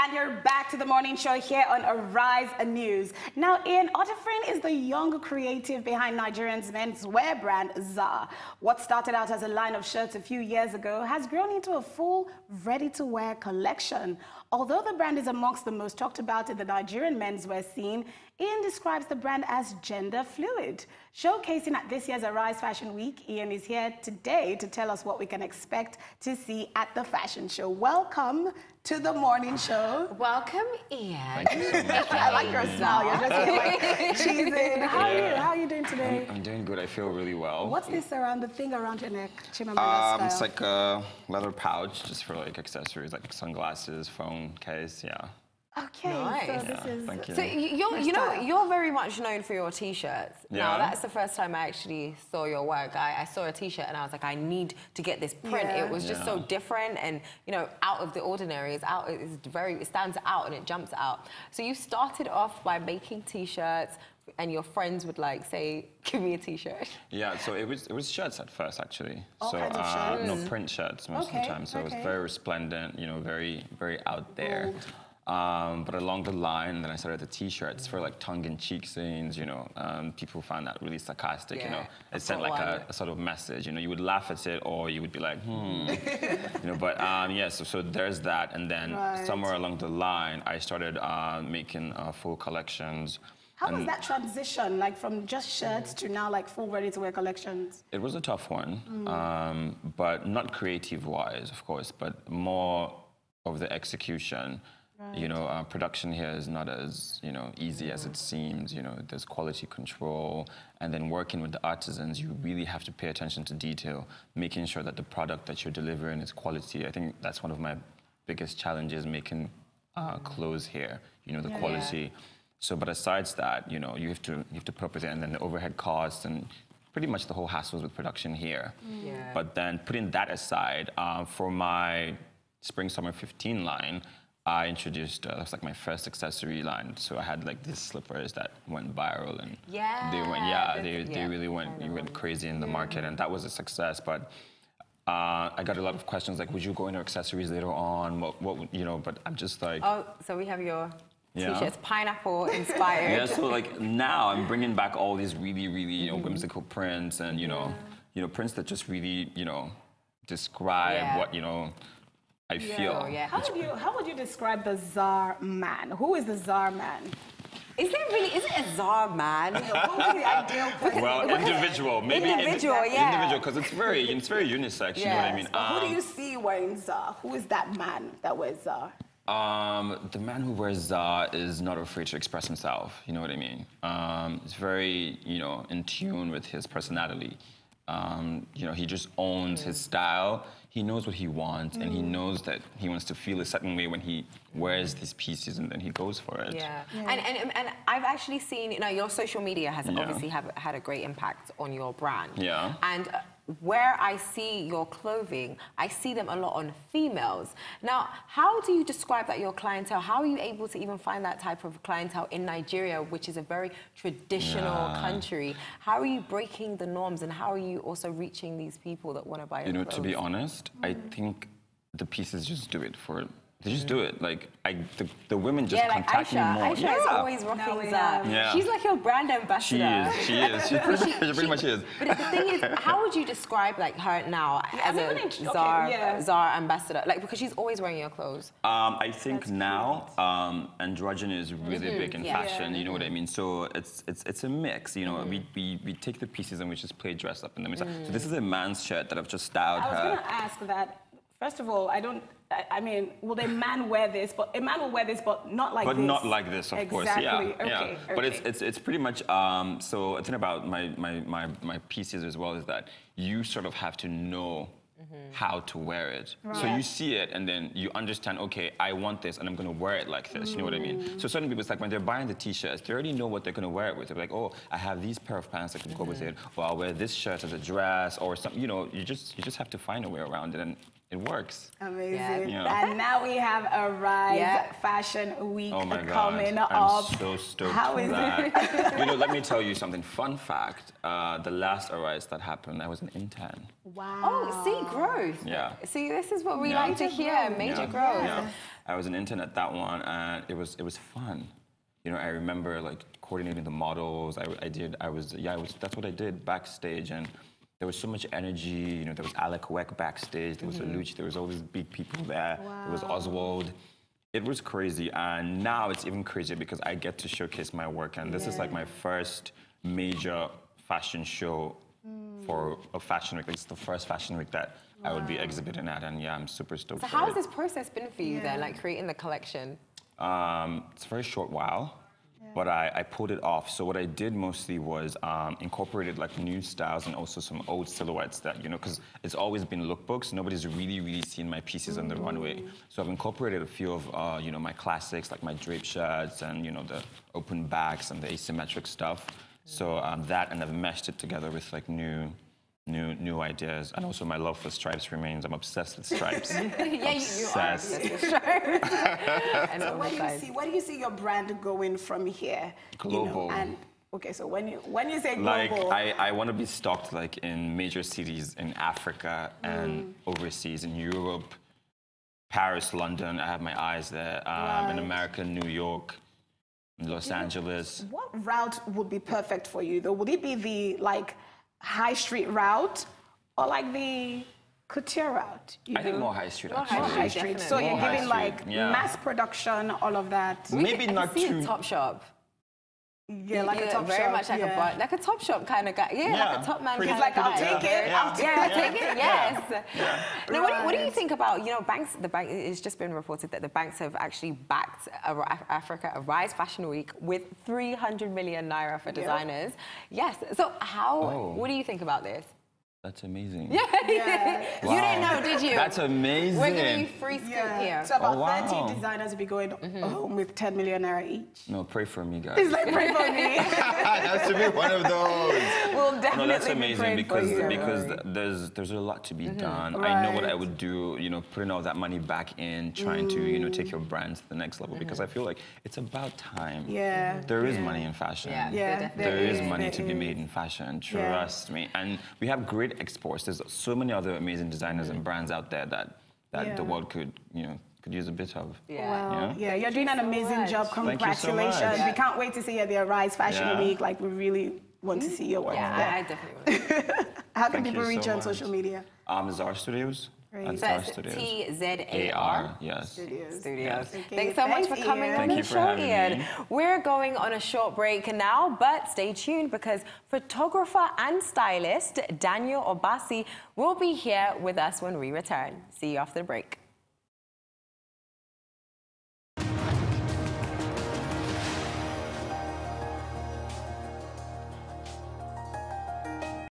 And you're back to the morning show here on Arise News. Now, Ian, Audifferen is the young creative behind Nigerian's menswear brand TZAR. What started out as a line of shirts a few years ago has grown into a full, ready-to-wear collection. Although the brand is amongst the most talked about in the Nigerian menswear scene, Ian describes the brand as gender fluid. Showcasing at this year's Arise Fashion Week, Ian is here today to tell us what we can expect to see at the fashion show. Welcome to the morning show. Welcome, Ian. Thank you so much. I like your smile. You're just like cheesing. How are you? How are you doing today? I'm doing good. I feel really well. What's this around the thing around your neck? Chimamanda style? It's like a leather pouch just for like accessories, like sunglasses, phone case, yeah. Okay, nice. so this is... Thank you. So you're very much known for your t-shirts. Yeah. Now that's the first time I actually saw your work. I saw a t-shirt and I was like, I need to get this print. Yeah. It was just so different and out of the ordinary. It stands out and it jumps out. So you started off by making t-shirts and your friends would like say, give me a t-shirt. Yeah, so it was shirts at first actually. All kinds of shirts? No, print shirts most of the time. So it was very resplendent, very, very out there. But along the line, then I started the t-shirts for like tongue-in-cheek scenes, people found that really sarcastic, It sent like a sort of message, you would laugh at it or you would be like, so there's that. And then somewhere along the line, I started making full collections. How was that transition, like from just shirts to now like full ready-to-wear collections? It was a tough one, but not creative-wise, of course, but more of the execution. Production here is not as, easy as it seems. There's quality control. And then working with the artisans, you really have to pay attention to detail, making sure that the product that you're delivering is quality. I think that's one of my biggest challenges, making clothes here, the quality. So, but aside that, you have to put up with it, and then the overhead costs and pretty much the whole hassles with production here. But then putting that aside, for my Spring/Summer 15 line, I introduced, that's like my first accessory line. So I had like these slippers that went viral and they really went crazy in the market, and that was a success. But I got a lot of questions like, would you go into accessories later on? But I'm just like... Oh, so we have your t-shirts, pineapple inspired. Yeah, so like now I'm bringing back all these really, really, whimsical prints and, prints that just really, describe what, I feel. Yeah. How would you describe the TZAR man? Who is the TZAR man? Is it a TZAR man? Who is the ideal person? Well, individual, maybe individual, because it's very unisex. You know what I mean? Who do you see wearing TZAR? Who is that man that wears TZAR? The man who wears TZAR is not afraid to express himself. You know what I mean? He's very, in tune with his personality. He just owns his style. He knows what he wants, and he knows that he wants to feel a certain way when he wears these pieces, and then he goes for it. Yeah. And I've actually seen, your social media has obviously had a great impact on your brand. Yeah. And where I see your clothing, I see them a lot on females. Now, how do you describe that your clientele? How are you able to even find that type of clientele in Nigeria, which is a very traditional country? How are you breaking the norms, and how are you also reaching these people that want to buy your clothes? To be honest, I think the pieces just do it for... They just do it. Like, the women just contact me more. Aisha is always rocking TZAR. Yeah. She's like your brand ambassador. She is. She pretty much is. But the thing is, how would you describe like her now as a TZAR ambassador? Like, because she's always wearing your clothes. I think now androgyny is really big in fashion. You know what I mean? So it's a mix. We take the pieces and we just play dress up in them. So this is a man's shirt that I've just styled her. I was going to ask that. First of all, I mean, will a man wear this? But a man will wear this, but not like this. But not like this, of course. Yeah. Okay. But it's pretty much. So the thing about my pieces as well is that you sort of have to know how to wear it. Right. So you see it and then you understand. Okay, I want this, and I'm going to wear it like this. You know what I mean? So certain people, it's like when they're buying the t-shirts, they already know what they're going to wear it with. They're like, oh, I have these pair of pants that can go with it, or I'll wear this shirt as a dress, or something. You just have to find a way around it, and it works. Amazing. Yeah. And now we have Arise Fashion Week coming up. I'm so stoked How for is that. You know, let me tell you something. Fun fact, the last Arise that happened, I was an intern. Wow. Oh, see, growth. Yeah. See, this is what we like to hear, major growth. Yeah. I was an intern at that one, and it was fun. You know, I remember like coordinating the models. That's what I did backstage, and there was so much energy. You know, there was Alec Weck backstage. There was Alucci. There was all these big people there. There was Oswald. It was crazy, and now it's even crazier because I get to showcase my work, and this is like my first major fashion show for a fashion week. It's the first fashion week that I would be exhibiting at, and I'm super stoked. So how has this process been for you then, like creating the collection? It's a very short while, but I pulled it off. So what I did mostly was incorporated like new styles and also some old silhouettes that, you know, because it's always been lookbooks. Nobody's really seen my pieces on the runway. So I've incorporated a few of, you know, my classics, like my draped shirts and, you know, the open backs and the asymmetric stuff. So that, and I've meshed it together with like new ideas, and also my love for stripes remains. I'm obsessed with stripes. You are obsessed with stripes. So where do you see your brand going from here? Global. You know, and okay, so when you say Like global, I want to be stocked like in major cities in Africa and overseas in Europe, Paris, London. I have my eyes there. In America, New York, Los Angeles. what route would be perfect for you though? Would it be the like high street route or like the couture route? I think more high street, actually. More high street. So you're giving like mass production, all of that. Maybe not too. Top shop. Yeah, like a top very shop. much like a top shop kind of guy. Like a top man kind of like, guy. I'll take it. I'll take it. Yes. Now, what do you think about, you know, banks? The bank, it's just been reported that the banks have actually backed Africa Arise Fashion Week with 300 million naira for designers. Yes. So what do you think about this? That's amazing. Yeah. Wow. You didn't know, did you? That's amazing. We're giving you free scoop here. So about 30 designers will be going home with 10 million naira each. No, pray for me, guys. It's like, pray for me. It has to be one of those. We'll definitely that's amazing because there's a lot to be done. Right. I know what I would do, you know, putting all that money back in, trying to, you know, take your brand to the next level because I feel like it's about time. Yeah. There is money in fashion. Yeah. There is money to be made in fashion, trust me. And we have great exports. There's so many other amazing designers and brands out there that the world could, you know, could use a bit of. Yeah, you're doing an amazing job. Congratulations. Thank you so much. We can't wait to see you at the Arise Fashion Week. Like, we really want to see your work. I definitely want. How can people reach you on social media? ZAR Studios. So that's TZAR. Yes. Studios. Okay, Thanks so much for coming on the show, Ian. We're going on a short break now, but stay tuned because photographer and stylist Daniel Obasi will be here with us when we return. See you after the break.